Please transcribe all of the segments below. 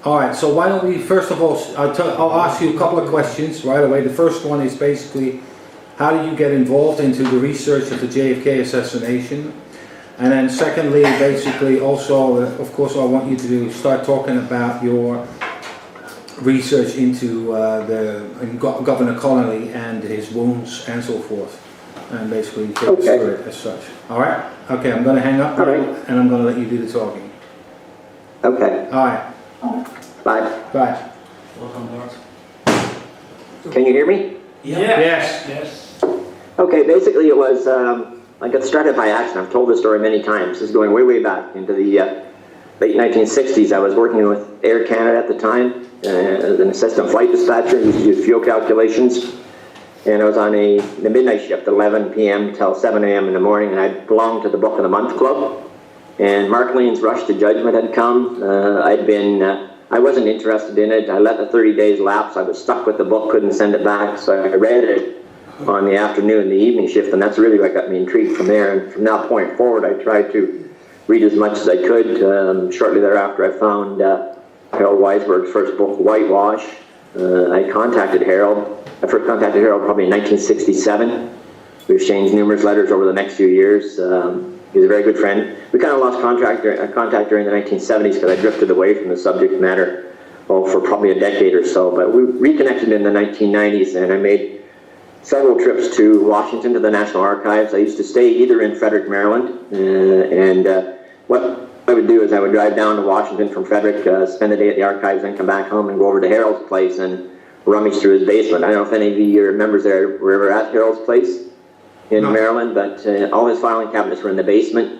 All right, so why don't we, first of all, I'll ask you a couple of questions right away. The first one is basically, how did you get involved into the research of the JFK assassination? And then secondly, basically also, of course, I want you to start talking about your research into Governor Connolly and his wounds and so forth. And basically take us through it as such. All right? Okay, I'm going to hang up now, and I'm going to let you do the talking. Okay. All right. Bye. Bye. Welcome, Bart. Can you hear me? Yeah. Yes. Yes. Okay, basically it was, I got started by accident. I've told this story many times. This is going way, way back into the late 1960s. I was working with Air Canada at the time as an assistant flight dispatcher. I used to do fuel calculations. And I was on the midnight shift, 11 p.m. till 7 a.m. in the morning, and I belonged to the Book of the Month Club. And Mark Lane's Rush to Judgment had come. I wasn't interested in it. I let the 30 days lapse. I was stuck with the book, couldn't send it back, so I read it on the afternoon, the evening shift, and that's really what got me intrigued from there. And from that point forward, I tried to read as much as I could. Shortly thereafter, I found Harold Weisberg's first book, Whitewash. I contacted Harold. I first contacted Harold probably in 1967. We exchanged numerous letters over the next few years. He was a very good friend. We kind of lost contact during the 1970s because I drifted away from the subject matter for probably a decade or so. But we reconnected in the 1990s, and I made several trips to Washington to the National Archives. I used to stay either in Frederick, Maryland, what I would do is I would drive down to Washington from Frederick, spend the day at the archives, then come back home and go over to Harold's place and rummage through his basement. I don't know if any of you members there were ever at Harold's place in Maryland, but all his filing cabinets were in the basement.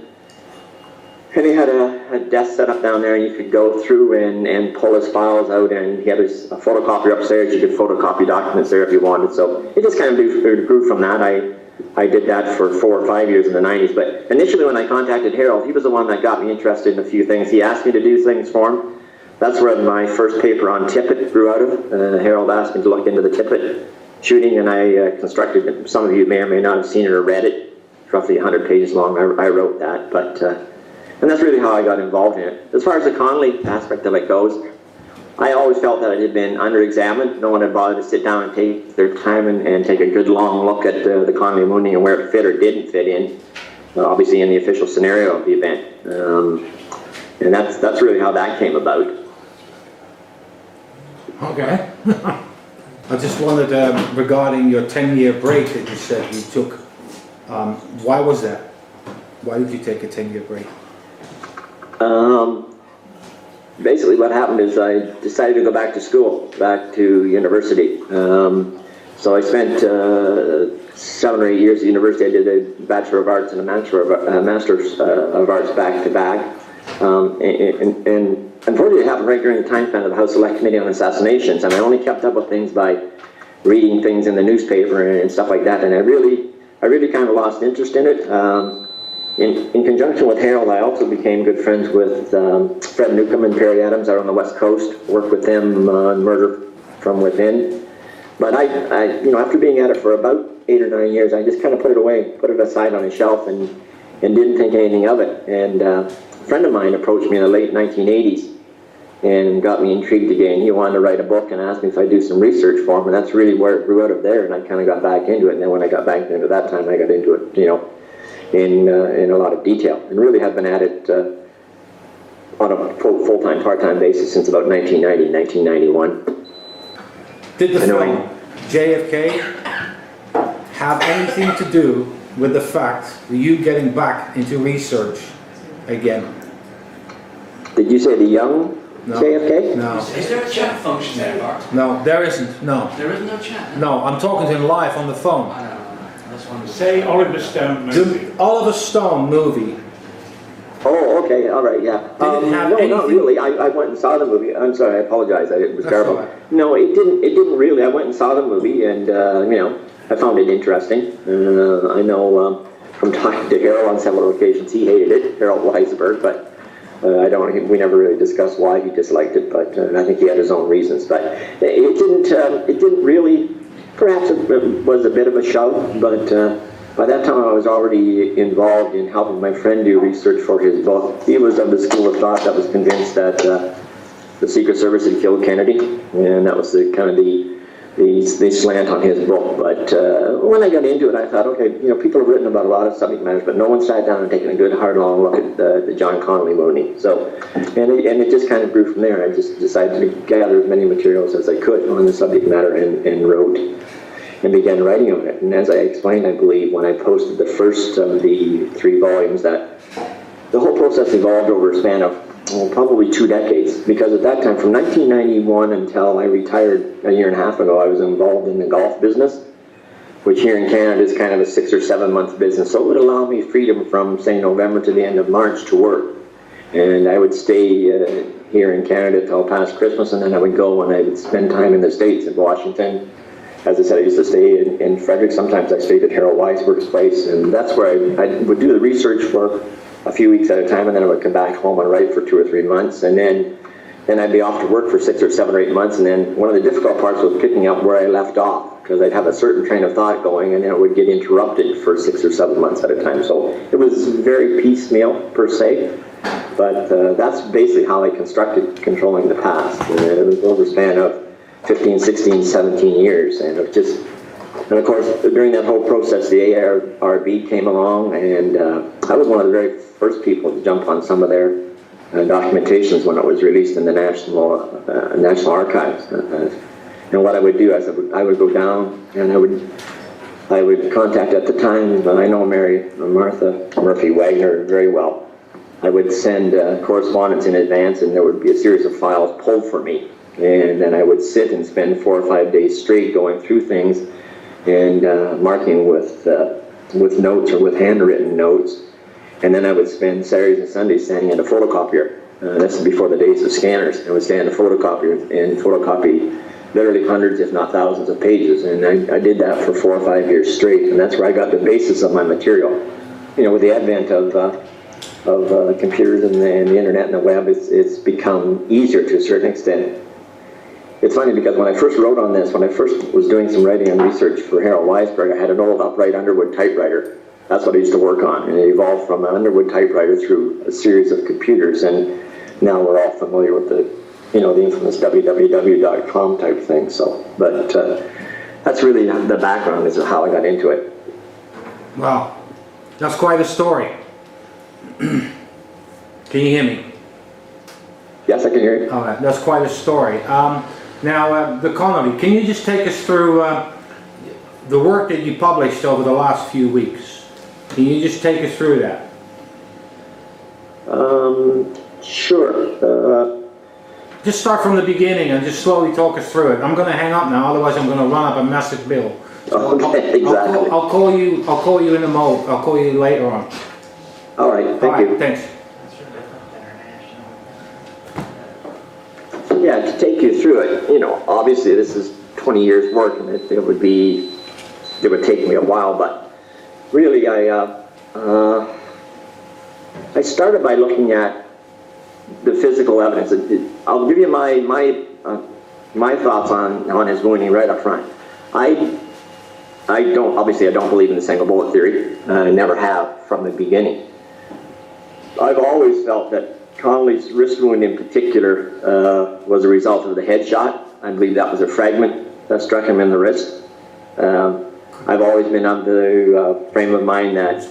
And he had a desk set up down there, and you could go through and pull his files out, and he had a photocopier upstairs. You could photocopy documents there if you wanted. So it just kind of grew from that. I did that for 4 or 5 years in the 90s. But initially when I contacted Harold, he was the one that got me interested in a few things. He asked me to do things for him. That's where my first paper on Tippett grew out of. Harold asked me to look into the Tippett shooting, and I constructed it. Some of you may or may not have seen it or read it. It's roughly 100 pages long. I wrote that, and that's really how I got involved in it. As far as the Connolly aspect of it goes, I always felt that it had been under-examined. No one had bothered to sit down and take their time and take a good long look at the Connolly wounding and where it fit or didn't fit in, obviously in the official scenario of the event. And that's really how that came about. Okay. I just wondered regarding your 10-year break that you said you took. Why was that? Why did you take a 10-year break? Basically what happened is I decided to go back to school, back to university. So I spent 7 or 8 years at university. I did a Bachelor of Arts and a Master's of Arts back to back. And unfortunately it happened right during the time span of the House Select Committee on Assassinations, and I only kept up with things by reading things in the newspaper and stuff like that, and I really kind of lost interest in it. In conjunction with Harold, I also became good friends with Fred Newcomb and Perry Adams out on the West Coast, worked with them on Murder from Within. But I after being at it for about 8 or 9 years, I just kind of put it away, put it aside on a shelf, and didn't think anything of it. And a friend of mine approached me in the late 1980s and got me intrigued again. He wanted to write a book and asked me if I'd do some research for him, and that's really where it grew out of there, and I kind of got back into it. And then when I got back into that time, I got into it, in a lot of detail, and really have been at it on a full-time, part-time basis since about 1990, 1991. Did the film JFK have anything to do with the fact that you getting back into research again? Did you say the young JFK? No. Is there a chat function there, Bart? No, there isn't. No. There is no chat? No, I'm talking to him live on the phone. I don't know. That's one. Say Oliver Stone movie. The Oliver Stone movie. Oh, okay, all right, yeah. Did it have no, anything? not really. I went and saw the movie. I'm sorry, I apologize. It was That's terrible. all right. No, it didn't really. I went and saw the movie, and I found it interesting. I know from talking to Harold on several occasions, he hated it, Harold Weisberg, but we never really discussed why he disliked it, but I think he had his own reasons. But it didn't really. Perhaps it was a bit of a shove, but by that time I was already involved in helping my friend do research for his book. He was of the school of thought that was convinced that the Secret Service had killed Kennedy, and that was the kind of the slant on his book. But when I got into it, I thought, okay, people have written about a lot of subject matters, but no one sat down and taken a good, hard, long look at the John Connolly Mooney. So, and it just kind of grew from there. I just decided to gather as many materials as I could on the subject matter and wrote and began writing on it. And as I explained, I believe, when I posted the first of the 3 volumes, that the whole process evolved over a span of probably 2 decades, because at that time, from 1991 until I retired a year and a half ago, I was involved in the golf business, which here in Canada is kind of a 6 or 7 month business. So it would allow me freedom from, say, November to the end of March to work. And I would stay here in Canada till past Christmas, and then I would go and I would spend time in the States, in Washington. As I said, I used to stay in Frederick. Sometimes I stayed at Harold Weisberg's place, and that's where I would do the research for a few weeks at a time, and then I would come back home and write for 2 or 3 months, and then I'd be off to work for 6 or 7 or 8 months. And then one of the difficult parts was picking up where I left off, because I'd have a certain train of thought going, and then it would get interrupted for 6 or 7 months at a time. So it was very piecemeal per se, but that's basically how I constructed Controlling the Past. It was over a span of 15, 16, 17 years, and it just, and of course, during that whole process, the ARB came along, and I was one of the very first people to jump on some of their documentations when it was released in the National Archives. And what I would do is I would go down, and I would contact at the time, I know Martha Murphy Wagner very well. I would send correspondence in advance, and there would be a series of files pulled for me. And then I would sit and spend 4 or 5 days straight going through things and marking with notes or with handwritten notes. And then I would spend Saturdays and Sundays standing at a photocopier. This is before the days of scanners. I would stand at a photocopier and photocopy literally hundreds, if not thousands, of pages. And I did that for 4 or 5 years straight. And that's where I got the basis of my material. With the advent of computers and the internet and the web, it's become easier to a certain extent. It's funny because when I first wrote on this, when I first was doing some writing and research for Harold Weisberg, I had an old upright Underwood typewriter. That's what I used to work on, and it evolved from an Underwood typewriter through a series of computers, and now we're all familiar with the infamous www.com type thing. So, but that's really the background as to how I got into it. Wow, that's quite a story. Can you hear me? Yes, I can hear you. All right, that's quite a story. Now, the Connolly, can you just take us through the work that you published over the last few weeks? Can you just take us through that? Sure. Just start from the beginning and just slowly talk us through it. I'm going to hang up now, otherwise I'm going to run up a massive bill. So Okay, exactly. I'll call you in a moment. I'll call you later on. All right, thank you. Thanks. That's really different, international. Yeah, to take you through it, obviously this is 20 years work, and it would take me a while, but really I started by looking at the physical evidence. I'll give you my thoughts on his wounding right up front. I don't believe in the single bullet theory. I never have from the beginning. I've always felt that Connolly's wrist wound in particular was a result of the headshot. I believe that was a fragment that struck him in the wrist. I've always been of the frame of mind that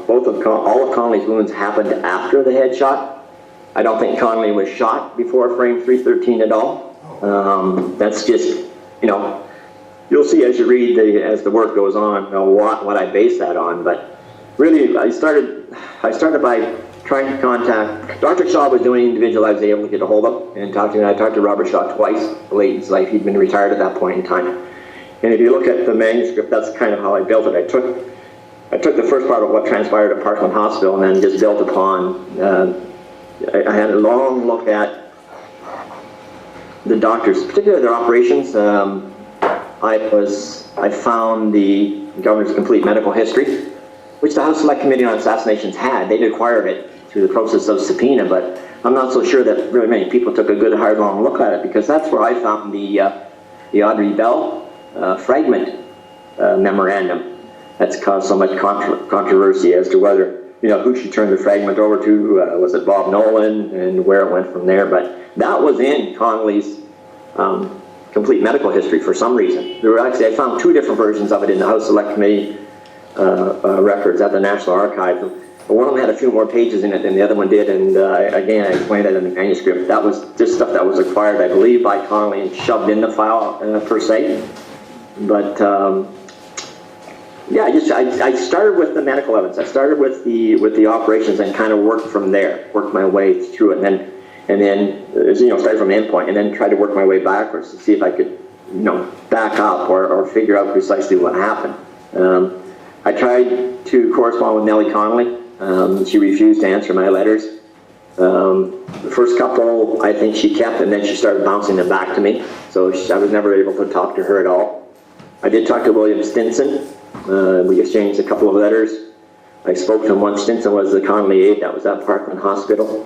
all of Connolly's wounds happened after the headshot. I don't think Connolly was shot before frame 313 at all. That's just, you'll see as you read, as the work goes on, what I base that on. But really, I started by trying to contact, Dr. Shaw was the only individual I was able to get a hold of and talk to. I talked to Robert Shaw twice late in his life. He'd been retired at that point in time. And if you look at the manuscript, that's kind of how I built it. I took the first part of what transpired at Parkland Hospital and then just built upon, I had a long look at the doctors, particularly their operations. I found the governor's complete medical history, which the House Select Committee on Assassinations had. They'd acquired it through the process of subpoena, but I'm not so sure that really many people took a good, hard, long look at it, because that's where I found the Audrey Bell fragment memorandum that's caused so much controversy as to whether who she turned the fragment over to. Was it Bob Nolan, and where it went from there? But that was in Connolly's complete medical history for some reason. There were actually, I found 2 different versions of it in the House Select Committee records at the National Archives. One of them had a few more pages in it than the other one did, and again, I explained that in the manuscript. That was just stuff that was acquired, I believe, by Connolly and shoved in the file per se. But yeah, I started with the medical evidence. I started with the operations and kind of worked from there, worked my way through it, and then started from the end point, and then tried to work my way backwards to see if I could back up or figure out precisely what happened. I tried to correspond with Nellie Connolly. She refused to answer my letters. The first couple, I think she kept, and then she started bouncing them back to me. So I was never able to talk to her at all. I did talk to William Stinson. We exchanged a couple of letters. I spoke to him once. Stinson was the Connolly aide that was at Parkland Hospital.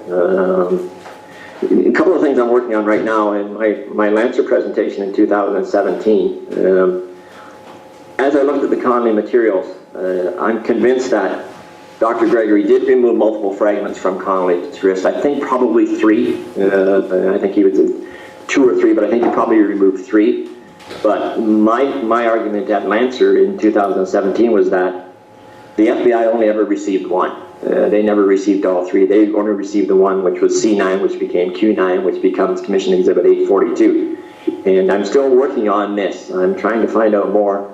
A couple of things I'm working on right now in my Lancer presentation in 2017. As I looked at the Connolly materials, I'm convinced that Dr. Gregory did remove multiple fragments from Connolly's wrist. I think probably 3. I think he was 2 or 3, but I think he probably removed 3. But my argument at Lancer in 2017 was that the FBI only ever received 1. They never received all 3. They only received the one which was C9, which became Q9, which becomes Commission Exhibit 842. And I'm still working on this. I'm trying to find out more.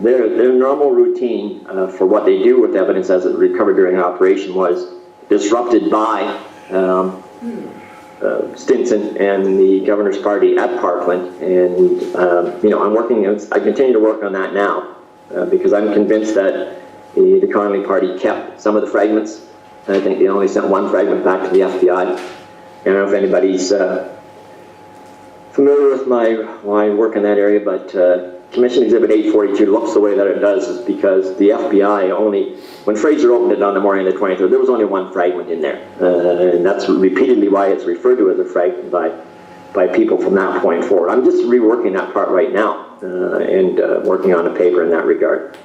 Their normal routine for what they do with evidence as it recovered during an operation was disrupted by Stinson and the Governor's Party at Parkland, and I continue to work on that now because I'm convinced that the Connolly Party kept some of the fragments. I think they only sent 1 fragment back to the FBI. I don't know if anybody's familiar with my work in that area, but Commission Exhibit 842 looks the way that it does is because the FBI only, when Fraser opened it on the morning of the 23rd, there was only 1 fragment in there. And that's repeatedly why it's referred to as a fragment by people from that point forward. I'm just reworking that part right now and working on a paper in that regard.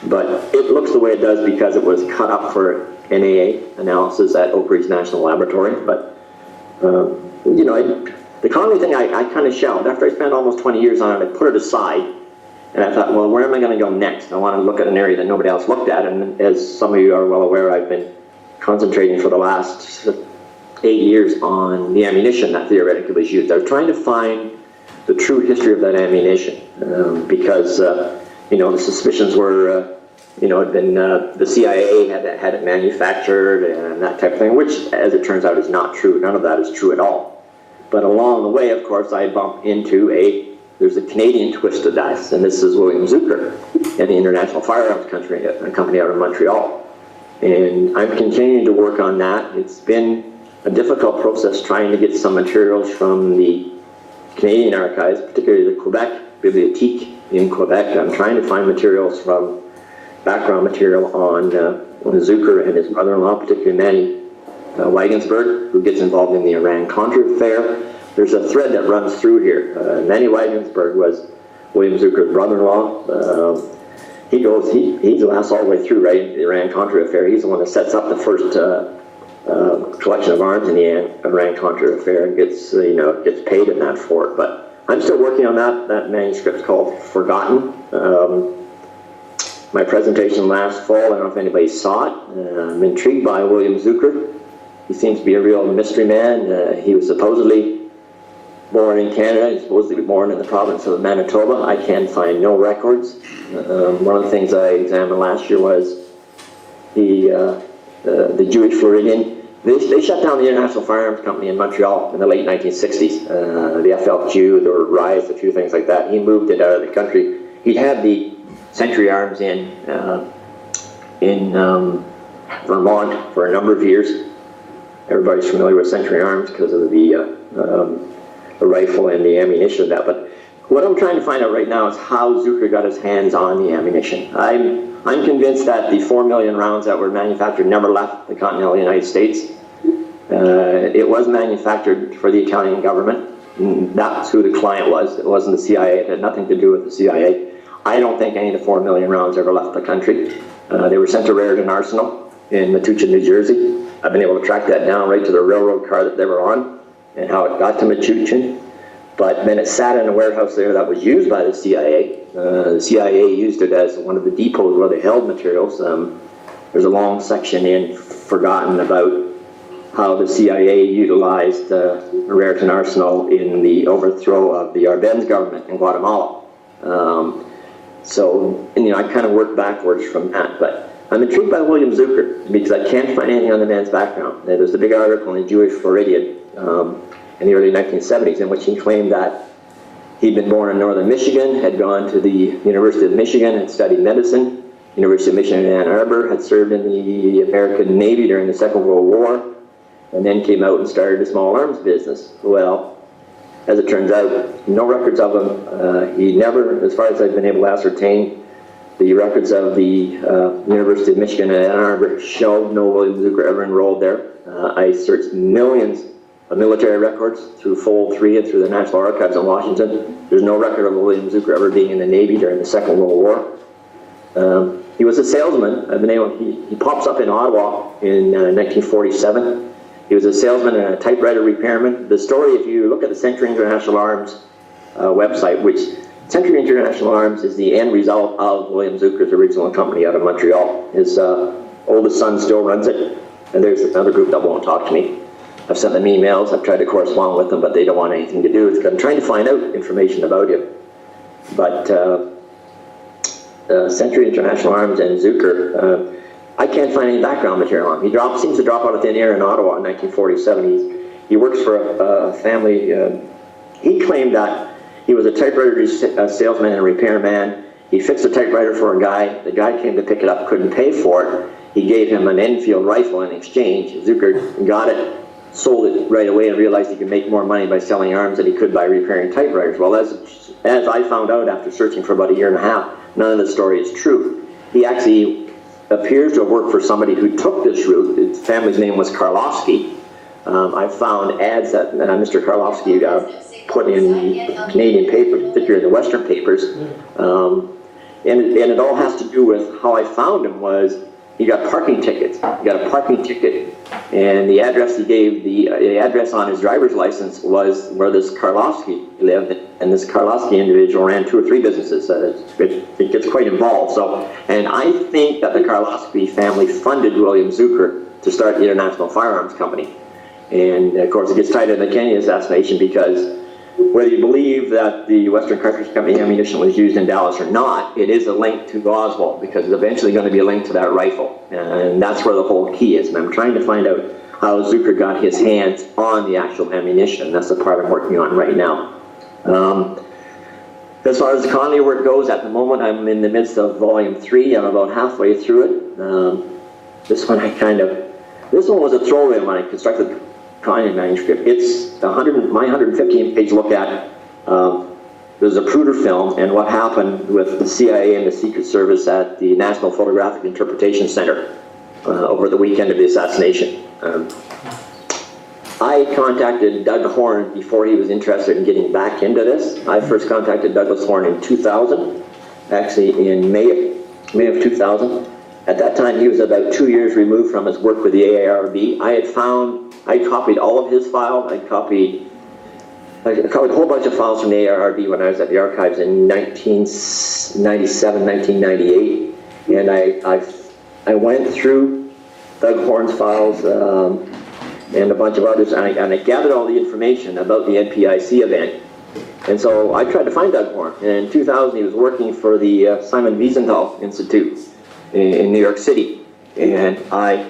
But it looks the way it does because it was cut up for NAA analysis at Oak Ridge National Laboratory. But, the Connolly thing I kind of shelved. After I spent almost 20 years on it, I put it aside. And I thought, well, where am I going to go next? I want to look at an area that nobody else looked at. And as some of you are well aware, I've been concentrating for the last 8 years on the ammunition that theoretically was used. I was trying to find the true history of that ammunition because, the suspicions were, had been, the CIA had it manufactured and that type of thing, which, as it turns out, is not true. None of that is true at all. But along the way, of course, I bumped into there's a Canadian twist to this, and this is William Zucker at the International Firearms Company out of Montreal. And I'm continuing to work on that. It's been a difficult process trying to get some materials from the Canadian archives, particularly the Quebec Bibliothèque in Quebec. I'm trying to find materials background material on Zucker and his brother-in-law, particularly Manny Wagensberg, who gets involved in the Iran-Contra affair. There's a thread that runs through here. Manny Wagensberg was William Zucker's brother-in-law. He lasts all the way through, right? The Iran-Contra affair. He's the one that sets up the first collection of arms in the Iran-Contra affair and gets paid in that for it. But I'm still working on that. That manuscript's called Forgotten. My presentation last fall, I don't know if anybody saw it. I'm intrigued by William Zucker. He seems to be a real mystery man. He was supposedly born in Canada. He's supposed to be born in the province of Manitoba. I can find no records. One of the things I examined last year was the Jewish Floridian. They shut down the International Firearms Company in Montreal in the late 1960s. The FLQ, there were riots, a few things like that. He moved it out of the country. He had the Century Arms in Vermont for a number of years. Everybody's familiar with Century Arms because of the rifle and the ammunition of that. But what I'm trying to find out right now is how Zucker got his hands on the ammunition. I'm convinced that the 4 million rounds that were manufactured never left the continental United States. It was manufactured for the Italian government. That's who the client was. It wasn't the CIA. It had nothing to do with the CIA. I don't think any of the 4 million rounds ever left the country. They were sent to Raritan Arsenal. in Metuchen, New Jersey. I've been able to track that down right to the railroad car that they were on and how it got to Metuchen. But then it sat in a warehouse there that was used by the CIA. The CIA used it as one of the depots where they held materials. There's a long section in Forgotten about how the CIA utilized the Raritan Arsenal in the overthrow of the Arbenz government in Guatemala. I kind of worked backwards from that. But I'm intrigued by William Zucker because I can't find anything on the man's background. There's a big article in Jewish Floridian in the early 1970s in which he claimed that he'd been born in northern Michigan, had gone to the University of Michigan and studied medicine. University of Michigan in Ann Arbor, had served in the American Navy during the Second World War, and then came out and started a small arms business. Well, as it turns out, no records of him. He never, as far as I've been able to ascertain, the records of the University of Michigan in Ann Arbor show no William Zucker ever enrolled there. I searched millions of military records through Fold 3 and through the National Archives in Washington. There's no record of William Zucker ever being in the Navy during the Second World War. He was a salesman. He pops up in Ottawa in 1947. He was a salesman and a typewriter repairman. The story, if you look at the Century International Arms website, which Century International Arms is the end result of William Zucker's original company out of Montreal. His oldest son still runs it, and there's another group that won't talk to me. I've sent them emails, I've tried to correspond with them, but they don't want anything to do with it. I'm trying to find out information about him. But Century International Arms and Zucker, I can't find any background material on him. He seems to drop out of thin air in Ottawa in 1947. He works for a family. He claimed that he was a typewriter salesman and repairman. He fixed a typewriter for a guy. The guy came to pick it up, couldn't pay for it. He gave him an Enfield rifle in exchange. Zucker got it, sold it right away, and realized he could make more money by selling arms than he could by repairing typewriters. Well, as I found out after searching for about a year and a half, none of the story is true. He actually appears to have worked for somebody who took this route. His family's name was Karlofsky. I found ads that Mr. Karlofsky put in the Canadian papers, particularly in the Western papers. And it all has to do with how I found him was he got parking tickets. He got a parking ticket, and the address he gave, the address on his driver's license was where this Karlofsky lived, and this Karlofsky individual ran 2 or 3 businesses. It gets quite involved. And I think that the Karlofsky family funded William Zucker to start the International Firearms Company. And of course, it gets tied in the Kennedy assassination because whether you believe that the Western Cartridge Company ammunition was used in Dallas or not, it is a link to Oswald because it's eventually going to be a link to that rifle. And that's where the whole key is. And I'm trying to find out how Zucker got his hands on the actual ammunition. That's the part I'm working on right now. As far as the Conley work goes, at the moment I'm in the midst of volume 3. I'm about halfway through it. This one was a throwaway when I constructed the Conley manuscript. It's my 115-page look at there's a Zapruder film and what happened with the CIA and the Secret Service at the National Photographic Interpretation Center over the weekend of the assassination. I contacted Doug Horn before he was interested in getting back into this. I first contacted Douglas Horn in 2000, actually in May of 2000. At that time, he was about 2 years removed from his work with the AARB. I copied all of his files. I copied a whole bunch of files from the AARB when I was at the archives in 1997, 1998. And I went through Doug Horn's files and a bunch of others, and I gathered all the information about the NPIC event. And so I tried to find Doug Horn. And in 2000, he was working for the Simon Wiesenthal Institute in New York City. And I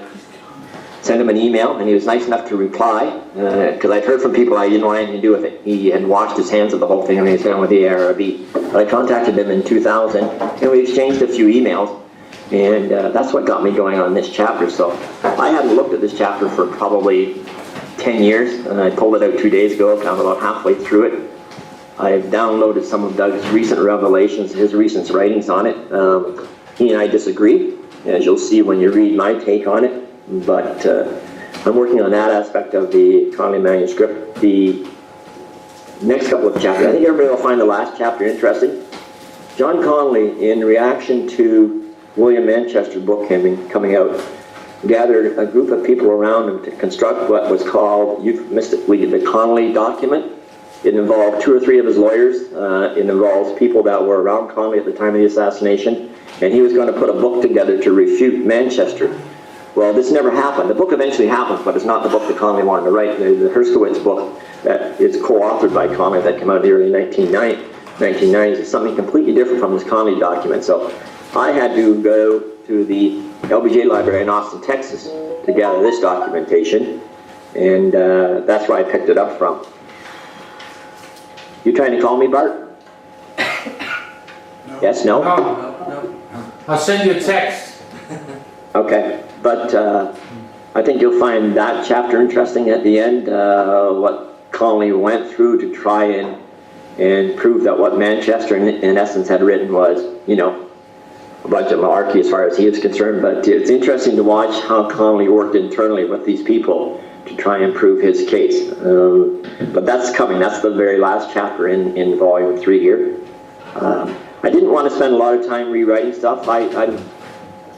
sent him an email, and he was nice enough to reply, because I'd heard from people I didn't want anything to do with it. He had washed his hands of the whole thing, and he was done with the ARB. But I contacted him in 2000, and we exchanged a few emails, and that's what got me going on this chapter. So I hadn't looked at this chapter for probably 10 years, and I pulled it out 2 days ago. I'm about halfway through it. I've downloaded some of Doug's recent revelations, his recent writings on it. He and I disagree, as you'll see when you read my take on it. But I'm working on that aspect of the Conley manuscript. The next couple of chapters, I think everybody will find the last chapter interesting. John Conley, in reaction to William Manchester's book coming out, gathered a group of people around him to construct what was called euphemistically the Connolly document. It involved 2 or 3 of his lawyers. It involves people that were around Connolly at the time of the assassination, and he was going to put a book together to refute Manchester. Well, this never happened. The book eventually happened, but it's not the book that Connolly wanted to write. The Herskowitz book that is co-authored by Connolly that came out in the early 1990s is something completely different from this Connolly document. So I had to go to the LBJ Library in Austin, Texas to gather this documentation, and that's where I picked it up from. You trying to call me, Bart? No. Yes, no? No. I'll send you a text. Okay, but I think you'll find that chapter interesting at the end, what Connolly went through to try and prove that what Manchester in essence had written was, you know, a bunch of malarkey as far as he is concerned. But it's interesting to watch how Connolly worked internally with these people to try and prove his case. But that's coming. That's the very last chapter in volume 3 here. I didn't want to spend a lot of time rewriting stuff.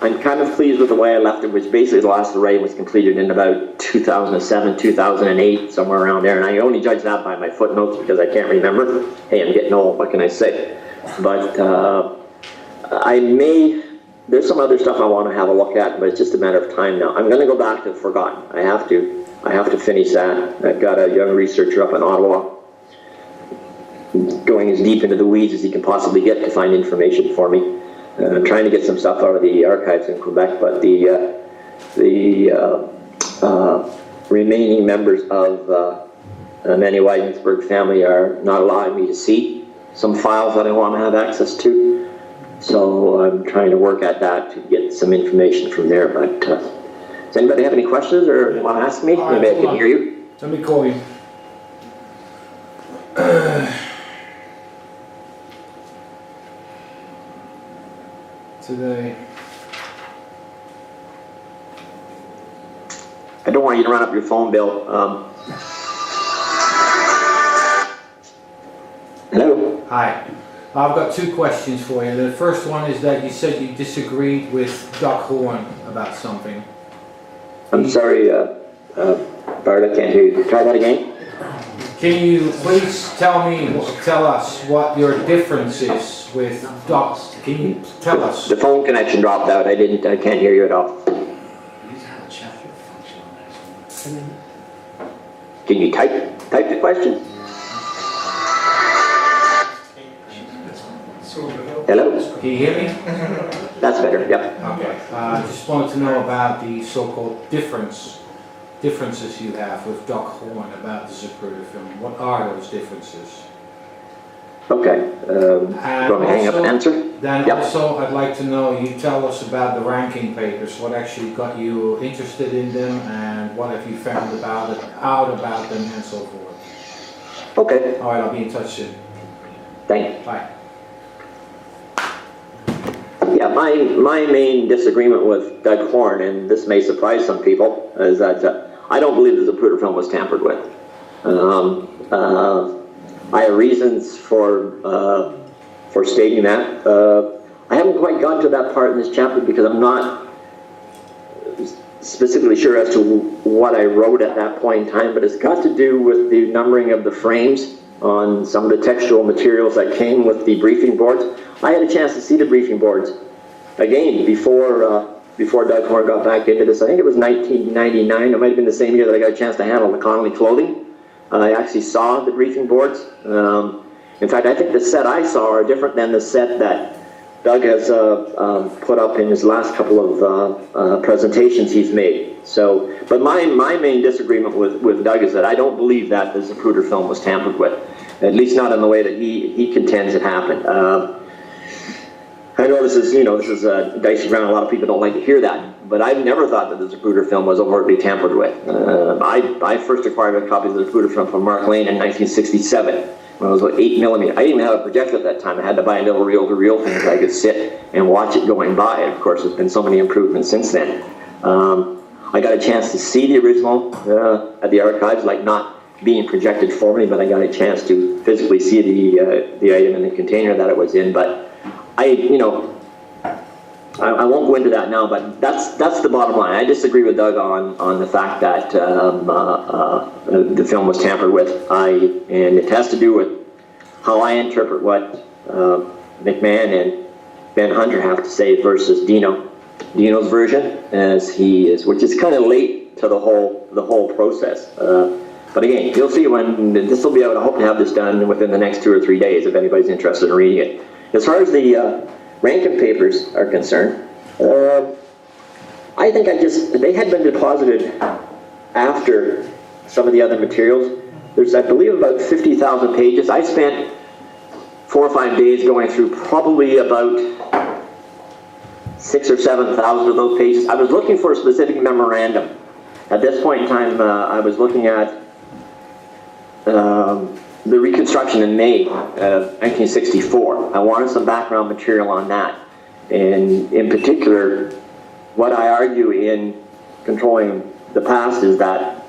I'm kind of pleased with the way I left it, which basically the last array was completed in about 2007, 2008, somewhere around there. And I only judge that by my footnotes because I can't remember. Hey, I'm getting old, what can I say? But there's some other stuff I want to have a look at, but it's just a matter of time now. I'm going to go back to Forgotten. I have to finish that. I've got a young researcher up in Ottawa going as deep into the weeds as he can possibly get to find information for me. I'm trying to get some stuff out of the archives in Quebec, but the remaining members of the Manny Weidensberg family are not allowing me to see some files that I want to have access to. So I'm trying to work at that to get some information from there. But does anybody have any questions or want to ask me? Right, Maybe I can hear you. Let me call you. Today. I don't want you to run up your phone, Bill. Hello? Hi. I've got 2 questions for you. The first one is that you said you disagreed with Doug Horn about something. I'm sorry, Bart, I can't hear you. Try that again. Can you please tell us what your difference is with Doug? Can you tell us? The phone connection dropped out. I can't hear you at all. Can you type the question? Hello? Can you hear me? That's better, yep. Okay. I just wanted to know about the so-called differences you have with Doug Horn about the Zapruder film. What are those differences? Okay. Do you want me to hang up and answer? Then Yep. also, I'd like to know, you tell us about the ranking papers, what actually got you interested in them, and what have you found out about them, and so forth. Okay. All right, I'll be in touch soon. Thank you. Bye. Yeah, my main disagreement with Doug Horn, and this may surprise some people, is that I don't believe the Zapruder film was tampered with. I have reasons for stating that. I haven't quite gotten to that part in this chapter because I'm not specifically sure as to what I wrote at that point in time, but it's got to do with the numbering of the frames on some of the textual materials that came with the briefing boards. I had a chance to see the briefing boards again before Doug Horn got back into this. I think it was 1999. It might have been the same year that I got a chance to handle the Connolly clothing. I actually saw the briefing boards. In fact, I think the set I saw are different than the set that Doug has put up in his last couple of presentations he's made. So, but my main disagreement with Doug is that I don't believe that the Zapruder film was tampered with, at least not in the way that he contends it happened. I know this is dicey ground. A lot of people don't like to hear that, but I've never thought that the Zapruder film was overtly tampered with. I first acquired a copy of the Zapruder film from Mark Lane in 1967 when it was about 8mm. I didn't even have a projector at that time. I had to buy a little reel-to-reel thing so I could sit and watch it going by. And of course, there's been so many improvements since then. I got a chance to see the original at the archives, like not being projected for me, but I got a chance to physically see the item in the container that it was in. But I won't go into that now, but that's the bottom line. I disagree with Doug on the fact that the film was tampered with. And it has to do with how I interpret what McMahon and Ben Hunter have to say versus Dino's version, which is kind of late to the whole process. But again, you'll see when this will be out. I hope to have this done within the next 2 or 3 days if anybody's interested in reading it. As far as the Rankin papers are concerned, I think they had been deposited after some of the other materials. There's, I believe, about 50,000 pages. I spent 4 or 5 days going through probably about 6,000 or 7,000 of those pages. I was looking for a specific memorandum. At this point in time, I was looking at the reconstruction in May of 1964. I wanted some background material on that. And in particular, what I argue in controlling the past is that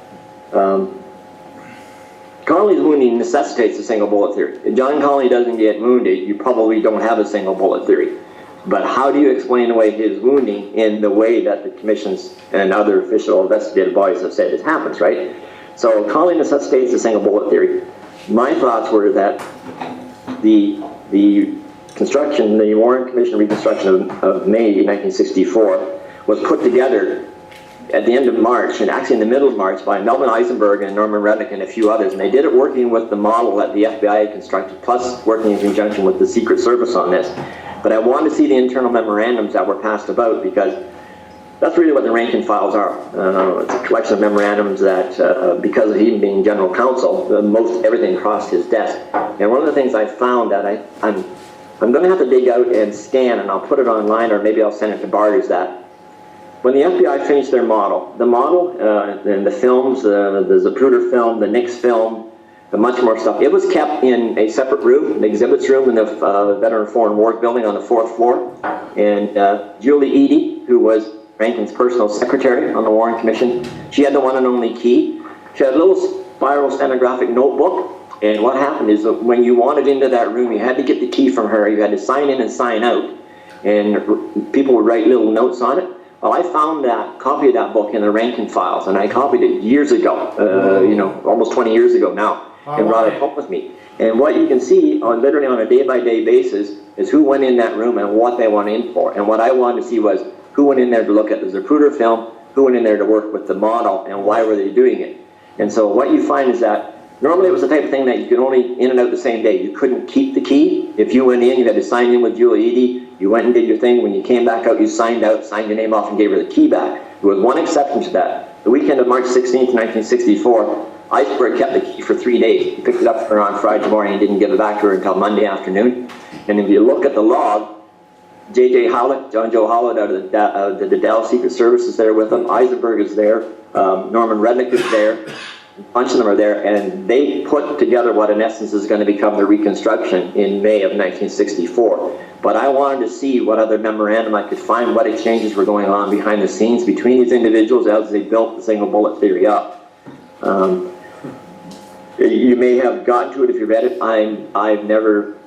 Connolly's wounding necessitates a single bullet theory. If John Connolly doesn't get wounded, you probably don't have a single bullet theory. But how do you explain away his wounding in the way that the commissions and other official investigative bodies have said it happens, right? So Connolly necessitates a single bullet theory. My thoughts were that the construction, the Warren Commission reconstruction of May 1964 was put together at the end of March, and actually in the middle of March, by Melvin Eisenberg and Norman Rednick and a few others. And they did it working with the model that the FBI had constructed, plus working in conjunction with the Secret Service on this. But I wanted to see the internal memorandums that were passed about, because that's really what the Rankin files are. It's a collection of memorandums that, because of him being general counsel, most everything crossed his desk. And one of the things I found that I'm going to have to dig out and scan, and I'll put it online, or maybe I'll send it to Bart, is that when the FBI finished their model, and the films, the Zapruder film, the Nix film, and much more stuff, it was kept in a separate room, an exhibits room in the Veteran Foreign Wars building on the 4th floor. And Julie Eady, who was Rankin's personal secretary on the Warren Commission, she had the one and only key. She had a little spiral stenographic notebook, and what happened is that when you wanted into that room, you had to get the key from her. You had to sign in and sign out, and people would write little notes on it. Well, I found that copy of that book in the Rankin files, and I copied it years ago, almost 20 years ago now, and brought it home with me. And what you can see literally on a day-by-day basis is who went in that room and what they went in for. And what I wanted to see was who went in there to look at the Zapruder film, who went in there to work with the model, and why were they doing it. And so what you find is that normally it was the type of thing that you could only in and out the same day. You couldn't keep the key. If you went in, you had to sign in with Julie Eady. You went and did your thing. When you came back out, you signed out, signed your name off, and gave her the key back. There was one exception to that. The weekend of March 16th, 1964, Iceberg kept the key for 3 days. He picked it up for her on Friday morning and didn't give it back to her until Monday afternoon. And if you look at the log, J.J. Howlett, John Joe Howlett out of the Dallas Secret Service is there with him. Eisenberg is there. Norman Rednick is there. A bunch of them are there, and they put together what in essence is going to become the reconstruction in May of 1964. But I wanted to see what other memorandum I could find, what exchanges were going on behind the scenes between these individuals as they built the single bullet theory up. You may have gotten to it if you read it. I've never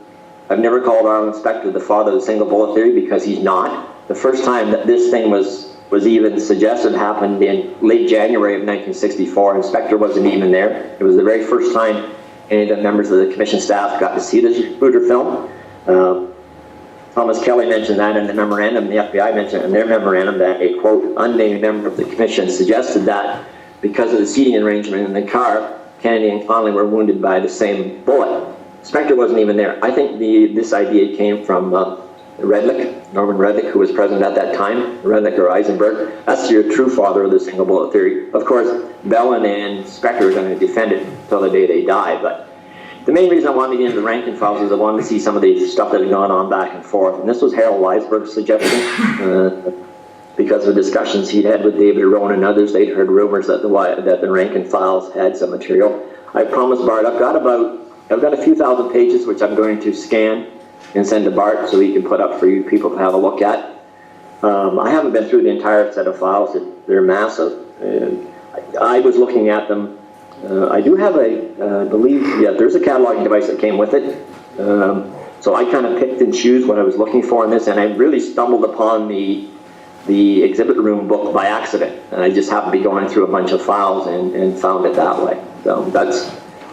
called Arlen Specter the father of the single bullet theory, because he's not. The first time that this thing was even suggested happened in late January of 1964, and Specter wasn't even there. It was the very first time any of the members of the commission staff got to see the Zapruder film. Thomas Kelly mentioned that in the memorandum. The FBI mentioned in their memorandum that a, quote, unnamed member of the commission suggested that because of the seating arrangement in the car, Kennedy and Connolly were wounded by the same bullet. Specter wasn't even there. I think this idea came from Rednick, Norman Rednick, who was president at that time, Rednick or Eisenberg. That's your true father of the single bullet theory. Of course, Bellin and Specter are going to defend it until the day they die, but the main reason I wanted to get into the Rankin files is I wanted to see some of the stuff that had gone on back and forth. And this was Harold Weisberg's suggestion. Because of discussions he'd had with David Rowan and others, they'd heard rumors that the Rankin files had some material. I promised Bart, I've got a few thousand pages which I'm going to scan and send to Bart so he can put up for you people to have a look at. I haven't been through the entire set of files. They're massive. I was looking at them. I do have I believe, yeah, there's a cataloging device that came with it. So So I kind of picked and choose what I was looking for in this, and I really stumbled upon the exhibit room book by accident. And I just happened to be going through a bunch of files and found it that way. So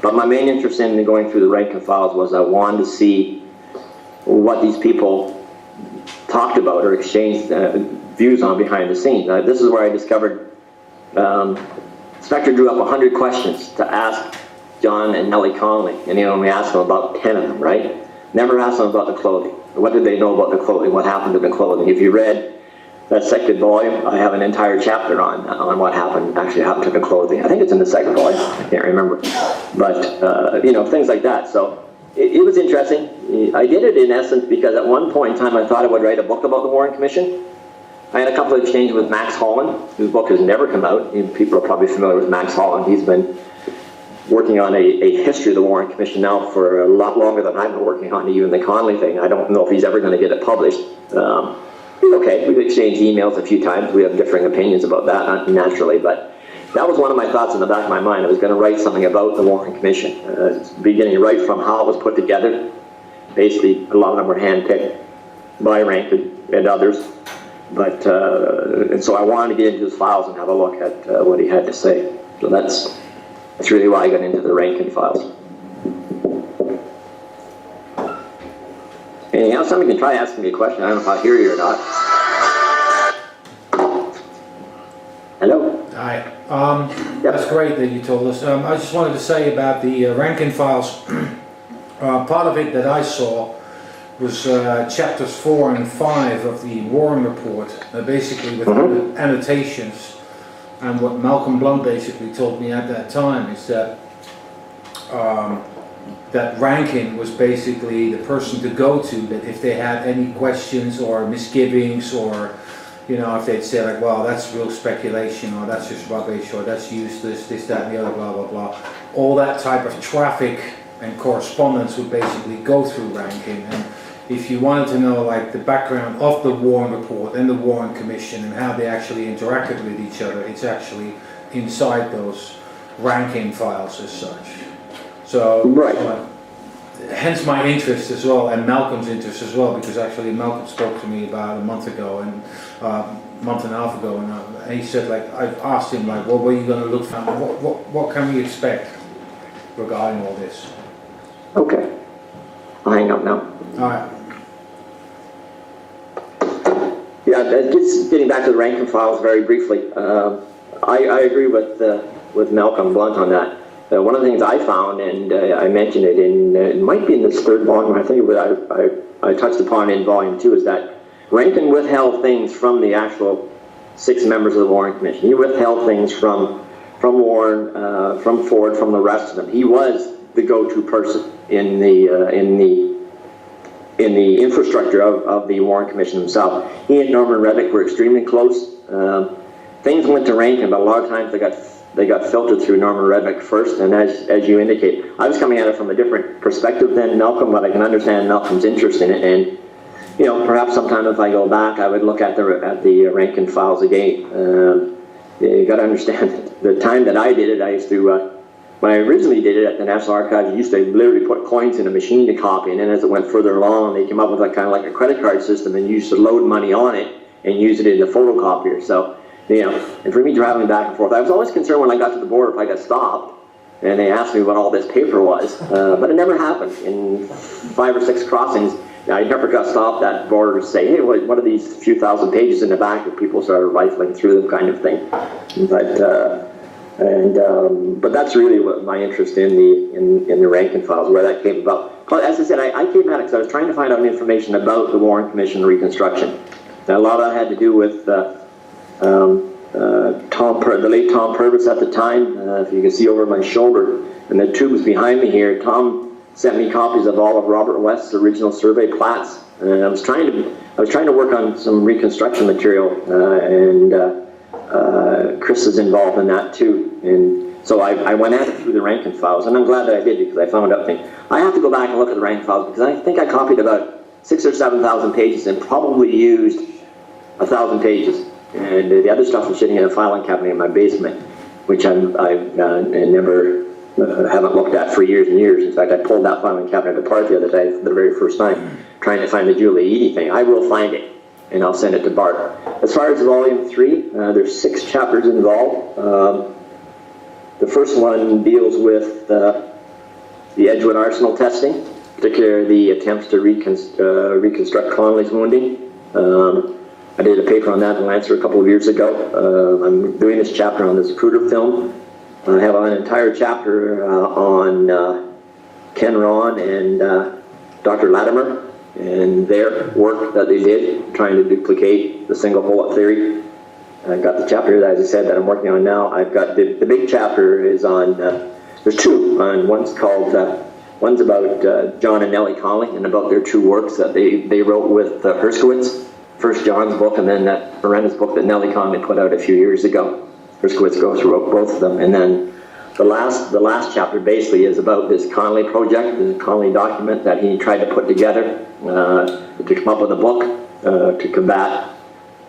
but my main interest in going through the Rankin files was I wanted to see what these people talked about or exchanged views on behind the scenes. This is where I discovered Spectre drew up 100 questions to ask John and Nellie Connolly, and he only asked them about 10 of them, right? Never asked them about the clothing. What did they know about the clothing? What happened to the clothing? If you read that second volume, I have an entire chapter on what actually happened to the clothing. I think it's in the second volume. I can't remember. But, you know, things like that. So it was interesting. I did it in essence because at one point in time I thought I would write a book about the Warren Commission. I had a couple of exchanges with Max Holland, whose book has never come out. People are probably familiar with Max Holland. He's been working on a history of the Warren Commission now for a lot longer than I've been working on even the Connolly thing. I don't know if he's ever going to get it published. Okay, we've exchanged emails a few times. We have differing opinions about that, naturally, but that was one of my thoughts in the back of my mind. I was going to write something about the Warren Commission, beginning right from how it was put together. Basically, a lot of them were handpicked by Rankin and others. But, and so I wanted to get into his files and have a look at what he had to say. So that's really why I got into the Rankin files. Anything else? Somebody can try asking me a question. I don't know if I'll hear you or not. Hello? Hi. That's great that you told us. I just wanted to say about the Rankin files. Part of it that I saw was chapters 4 and 5 of the Warren report, basically with annotations. And what Malcolm Blunt basically told me at that time is that that Rankin was basically the person to go to, that if they had any questions or misgivings, or you know, if they'd say like, well, that's real speculation, or that's just rubbish, or that's useless, this, that, and the other, blah, blah, blah. All that type of traffic and correspondence would basically go through Rankin. And if you wanted to know like the background of the Warren report and the Warren Commission and how they actually interacted with each other, it's actually inside those Rankin files as such. So, right. Hence my interest as well, and Malcolm's interest as well, because actually Malcolm spoke to me about a month ago, and month and a half ago, and he said like, I've asked him like, well, what are you going to look for? What can we expect regarding all this? Okay. I'll hang up now. All right. Yeah, just getting back to the Rankin files very briefly. I agree with Malcolm Blunt on that. One of the things I found, and I mentioned it in, it might be in this third volume, I think it was, I touched upon in volume 2, is that Rankin withheld things from the actual 6 members of the Warren Commission. He withheld things from Warren, from Ford, from the rest of them. He was the go-to person in the infrastructure of the Warren Commission himself. He and Norman Reddick were extremely close. Things went to Rankin, but a lot of times they got filtered through Norman Reddick first, and as you indicate, I was coming at it from a different perspective than Malcolm, but I can understand Malcolm's interest in it, and you know, perhaps sometime if I go back, I would look at the Rankin files again. You got to understand, the time that I did it, I used to, when I originally did it at the National Archives, you used to literally put coins in a machine to copy, and then as it went further along, they came up with like, kind of like a credit card system, and you used to load money on it and use it in the photocopier. So, you know, and for me traveling back and forth, I was always concerned when I got to the border if I got stopped and they asked me what all this paper was, but it never happened. In 5 or 6 crossings, I never got stopped at the border to say, hey, what are these few thousand pages in the back, and people started rifling through them, kind of thing. But that's really what my interest in the Rankin files, where that came about. But as I said, I came at it because I was trying to find out information about the Warren Commission reconstruction. And a lot of that had to do with the late Tom Purvis at the time. If you can see over my shoulder, and the tubes behind me here, Tom sent me copies of all of Robert West's original survey plats, and I was trying to work on some reconstruction material, and Chris is involved in that too, and so I went at it through the Rankin files, and I'm glad that I did, because I found out things. I have to go back and look at the Rankin files, because I think I copied about 6,000 or 7,000 pages and probably used 1,000 pages, and the other stuff was sitting in a filing cabinet in my basement, which I've never haven't looked at for years and years. In fact, I pulled that filing cabinet apart the other day for the very first time, trying to find the Julia Eady thing. I will find it, and I'll send it to Bart. As far as volume 3, there's 6 chapters involved. The first one deals with the Edgewood Arsenal testing, particularly the attempts to reconstruct Connolly's wounding. I did a paper on that in Lancer a couple of years ago. I'm doing this chapter on the Zapruder film. I have an entire chapter on Ken Ron and Dr. Latimer and their work that they did trying to duplicate the single bullet theory. I've got the chapter, as I said, that I'm working on now. I've got the big chapter is on, there's 2. One's called, one's about John and Nellie Connolly and about their 2 works that they wrote with Herskowitz. First John's book and then that horrendous book that Nellie Connolly put out a few years ago. Herskowitz goes through both of them. And then the last chapter basically is about this Connolly project, the Connolly document that he tried to put together to come up with a book to combat.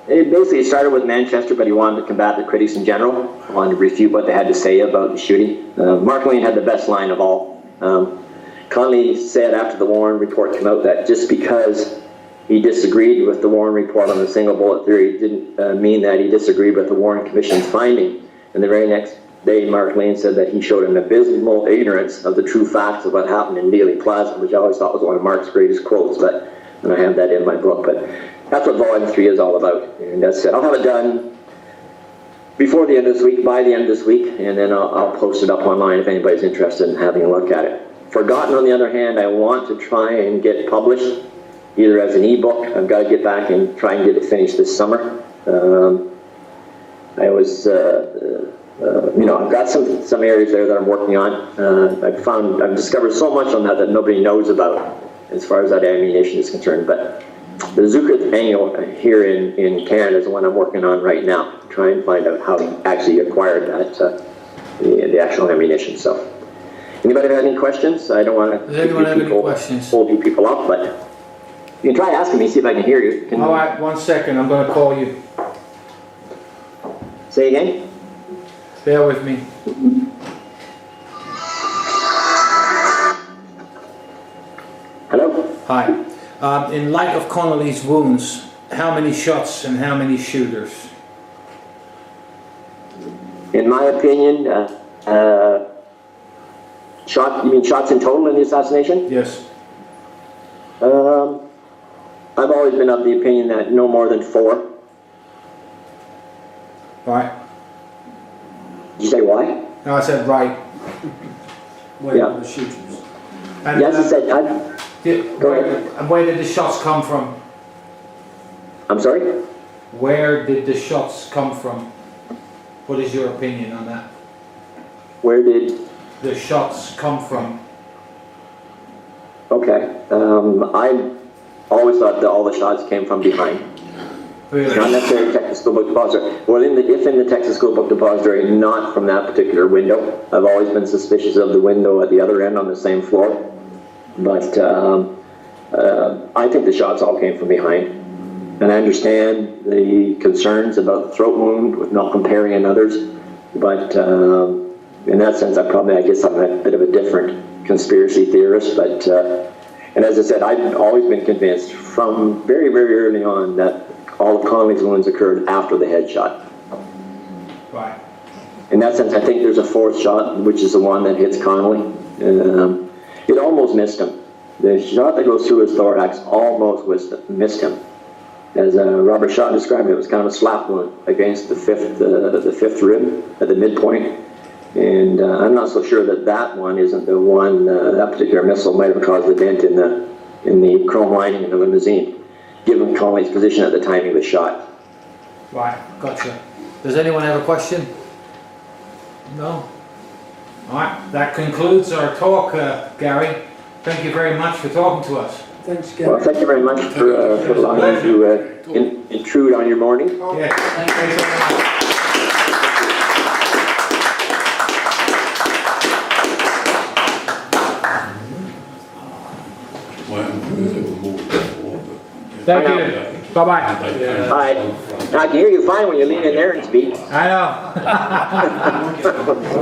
It basically started with Manchester, but he wanted to combat the critics in general, wanted to refute what they had to say about the shooting. Mark Lane had the best line of all. Connolly said after the Warren report came out that just because he disagreed with the Warren report on the single bullet theory didn't mean that he disagreed with the Warren Commission's finding. And the very next day, Mark Lane said that he showed an abysmal ignorance of the true facts of what happened in Dealey Plaza, which I always thought was one of Mark's greatest quotes, and I have that in my book. But that's what Volume 3 is all about. And that's it. I'll have it done before the end of this week, by the end of this week, and then I'll post it up online if anybody's interested in having a look at it. Forgotten, on the other hand, I want to try and get published either as an ebook. I've got to get back and try and get it finished this summer. I was, I've got some areas there that I'm working on. I've discovered so much on that nobody knows about as far as that ammunition is concerned. But the Zucker annual here in Canada is the one I'm working on right now. Try and find out how he actually acquired that, the actual ammunition. So, anybody have any questions? I don't want to Does anyone have any questions? Hold you people up, but you can try asking me, see if I can hear you. All right, 1 second, I'm going to call you. Say again? Bear with me. Hello? Hi. In light of Connolly's wounds, how many shots and how many shooters? In my opinion, you mean shots in total in the assassination? Yes. I've always been of the opinion that no more than 4. Right. Did you say why? No, I said right. Yeah. The shooters. And, Yes, I said, go ahead. And where did the shots come from? I'm sorry? Where did the shots come from? What is your opinion on that? Where did, The shots come from? okay. I always thought that all the shots came from behind. Really? Not necessarily the Texas School Book Depository. Well, if in the Texas School Book Depository, not from that particular window. I've always been suspicious of the window at the other end on the same floor. But I think the shots all came from behind. And I understand the concerns about the throat wound with Malcolm Perry and others. But in that sense, I guess I'm a bit of a different conspiracy theorist. But and as I said, I've always been convinced from very, very early on that all of Connolly's wounds occurred after the headshot. Right. In that sense, I think there's a 4th shot, which is the one that hits Connolly. It almost missed him. The shot that goes through his thorax almost missed him. As Robert Shaw described it was kind of a slap wound against the fifth rib at the midpoint. And I'm not so sure that one isn't the one, that particular missile might have caused the dent in the chrome lining in the limousine, given Connolly's position at the time he was shot. Right, gotcha. Does anyone have a question? No? Alright, that concludes our talk, Gary. Thank you very much for talking to us. Thanks, Gary. Well, thank you very much for allowing me to intrude on your morning. Yeah, thanks very much. Thank you. Bye-bye. Hi. Now I can hear you fine when you lean in there and speak. I know.